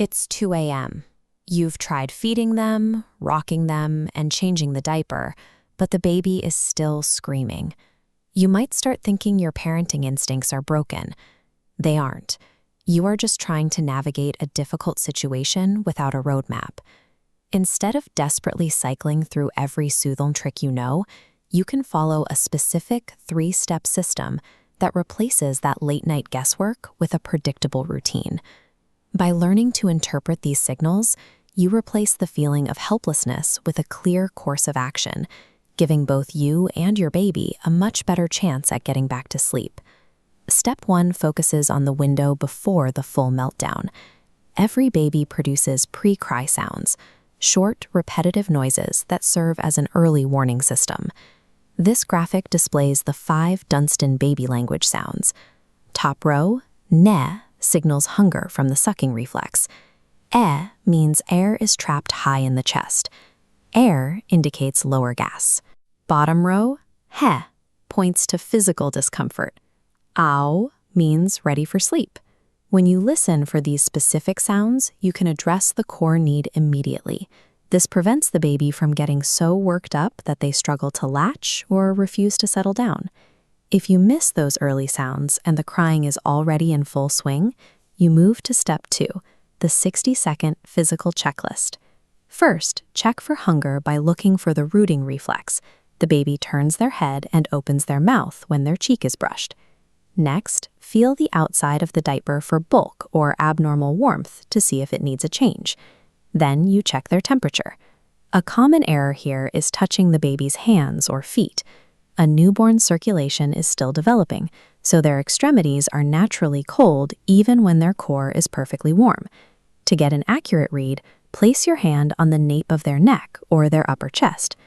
It's 2 a.m. You've tried feeding them, rocking them, and changing the diaper, but the baby is still screaming. You might start thinking your parenting instincts are broken. They aren't. You are just trying to navigate a difficult situation without a roadmap. Instead of desperately cycling through every Soothe trick you can follow a specific 3-step system that replaces that late-night guesswork with a predictable routine. By learning to interpret these signals, you replace the feeling of helplessness with a clear course of action, giving both you and your baby a much better chance at getting back to sleep. Step 1 focuses on the window before the full meltdown. Every baby produces pre-cry sounds, short, repetitive noises that serve as an early warning system. This graphic displays the 5 Dunstan baby language sounds. Top row, ne, signals hunger from the sucking reflex. E means air is trapped high in the chest. Air indicates lower gas. Bottom row, he, points to physical discomfort. Ow means ready for sleep. When you listen for these specific sounds, you can address the core need immediately. This prevents the baby from getting so worked up that they struggle to latch or refuse to settle down. If you miss those early sounds and the crying is already in full swing, you move to step 2, the 60-second physical checklist. First, check for hunger by looking for the rooting reflex. The baby turns their head and opens their mouth when their cheek is brushed. Next, feel the outside of the diaper for bulk or abnormal warmth to see if it needs a change. Then you check their temperature. A common error here is touching the baby's hands or feet. A newborn's circulation is still developing, so their extremities are naturally cold even when their core is perfectly warm. To get an accurate read, place your hand on the nape of their neck or their upper chest.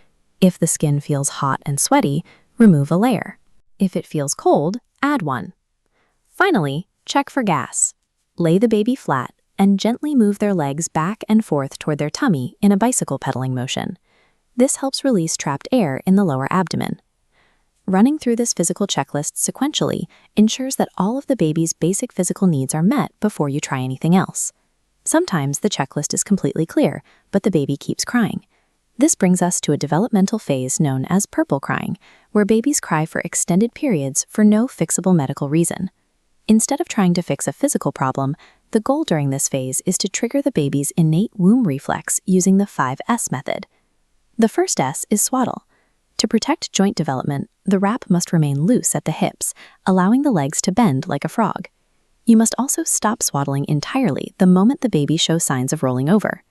If the skin feels hot and sweaty, remove a layer. If it feels cold, add one. Finally, check for gas. Lay the baby flat and gently move their legs back and forth toward their tummy in a bicycle pedaling motion. This helps release trapped air in the lower abdomen. Running through this physical checklist sequentially ensures that all of the baby's basic physical needs are met before you try anything else. Sometimes the checklist is completely clear, but the baby keeps crying. This brings us to a developmental phase known as purple crying, where babies cry for extended periods for no fixable medical reason. Instead of trying to fix a physical problem, the goal during this phase is to trigger the baby's innate womb reflex using the 5S method. The first S is swaddle. To protect joint development, the wrap must remain loose at the hips, allowing the legs to bend like a frog. You must also stop swaddling entirely the moment the baby shows signs of rolling over.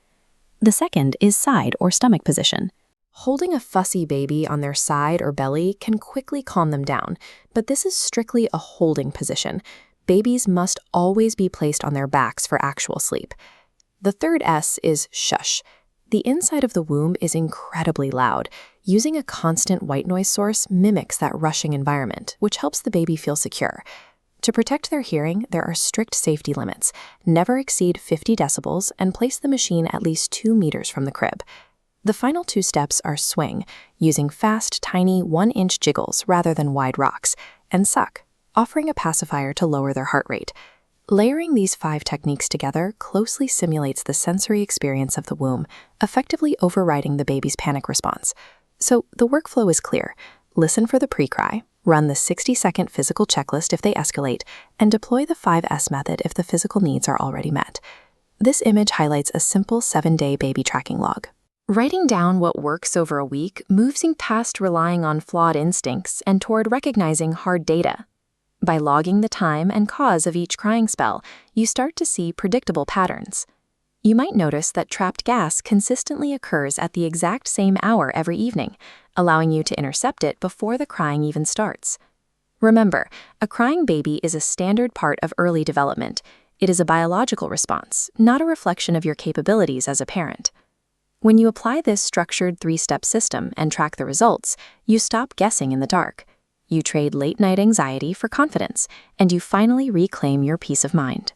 The second is side or stomach position. Holding a fussy baby on their side or belly can quickly calm them down, but this is strictly a holding position. Babies must always be placed on their backs for actual sleep. The third S is shush. The inside of the womb is incredibly loud. Using a constant white noise source mimics that rushing environment, which helps the baby feel secure. To protect their hearing, there are strict safety limits. Never exceed 50 decibels and place the machine at least 2 meters from the crib. The final 2 steps are swing, using fast, tiny 1-inch jiggles rather than wide rocks, and suck, offering a pacifier to lower their heart rate. Layering these 5 techniques together closely simulates the sensory experience of the womb, effectively overriding the baby's panic response. So the workflow is clear. Listen for the pre-cry, run the 60-second physical checklist if they escalate, and deploy the 5S method if the physical needs are already met. This image highlights a simple 7-day baby tracking log. Writing down what works over a week moves you past relying on flawed instincts and toward recognizing hard data. By logging the time and cause of each crying spell, you start to see predictable patterns. You might notice that trapped gas consistently occurs at the exact same hour every evening, allowing you to intercept it before the crying even starts. Remember, a crying baby is a standard part of early development. It is a biological response, not a reflection of your capabilities as a parent. When you apply this structured 3-step system and track the results, you stop guessing in the dark. You trade late-night anxiety for confidence, and you finally reclaim your peace of mind.